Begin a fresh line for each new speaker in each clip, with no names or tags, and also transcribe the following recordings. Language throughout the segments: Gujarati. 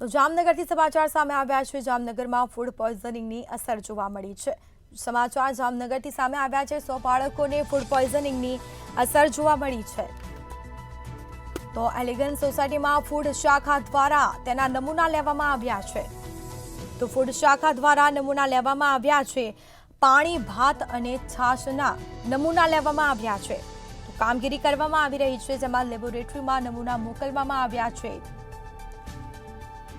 તો જામનગરથી સમાચાર સામે આવ્યા છે। જામનગરમાં ફૂડ પોઈઝનિંગની અસર જોવા મળી છે। સમાચાર જામનગરથી સામે આવ્યા છે। 100 બાળકોને ફૂડ પોઈઝનિંગની અસર જોવા મળી છે। તો એલિગન્સ સોસાયટીમાં ફૂડ શાખા દ્વારા તેના નમૂના લેવામાં આવ્યા છે। તો ફૂડ શાખા દ્વારા નમૂના લેવામાં આવ્યા છે। પાણી, ભાત અને છાશના નમૂના લેવામાં આવ્યા છે। તો કામગીરી કરવામાં આવી રહી છે, જેમાં લેબોરેટરીમાં નમૂના મોકલવામાં આવ્યા છે।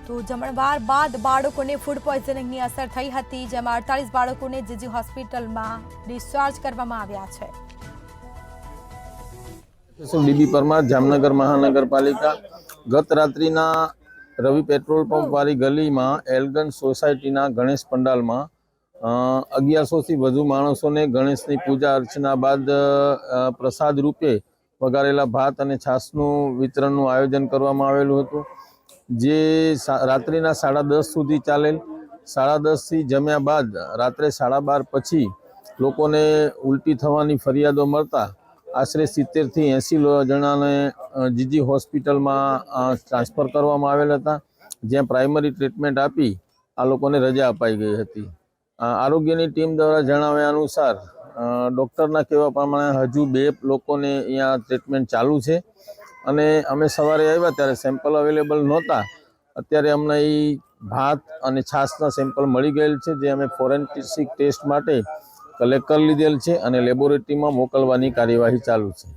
તો જમણવાર બાદ બાળકોને ફૂડ પોઈઝનિંગની અસર થઈ હતી, જેમાં 48 બાળકોને જીજી હોસ્પિટલમાં ડિસ્ચાર્જ કરવામાં આવ્યા છે।
ડીબી પરમાર, જામનગર મહાનગરપાલિકા। ગત રાત્રિના રવિ પેટ્રોલ પંપ વાળી ગલીમાં એલગન સોસાયટીના ગણેશ પંડાલમાં 1100 થી વધુ માણસોને ગણેશની પૂજા અર્ચના બાદ પ્રસાદ રૂપે વઘારેલા ભાત અને છાશનું વિતરણનું આયોજન કરવામાં આવેલું હતું, જે રાત્રિના 10:30 સુધી ચાલેલ। 10:30 થી જમ્યા બાદ રાત્રે 12:30 પછી લોકોને ઉલટી થવાની ફરિયાદો મળતા આશરે 70 થી 80 જણાને જીજી હોસ્પિટલમાં ટ્રાન્સફર કરવામાં આવેલ હતા, જ્યાં પ્રાઇમરી ટ્રીટમેન્ટ આપી આ લોકોને રજા અપાઈ ગઈ હતી। આરોગ્યની ટીમ દ્વારા જણાવ્યા અનુસાર ડૉક્ટરના કહેવા પ્રમાણે હજુ 2 લોકોને અહીંયા ટ્રીટમેન્ટ ચાલુ છે અને અમે સવારે આવ્યા ત્યારે સેમ્પલ અવેલેબલ નહોતા। અત્યારે અમને એ ભાત અને છાશના સેમ્પલ મળી ગયેલ છે, જે અમે ફોરેન્સિક ટેસ્ટ માટે કલેક્ટ કરી લીધેલ છે અને લેબોરેટરીમાં મોકલવાની કાર્યવાહી ચાલુ છે।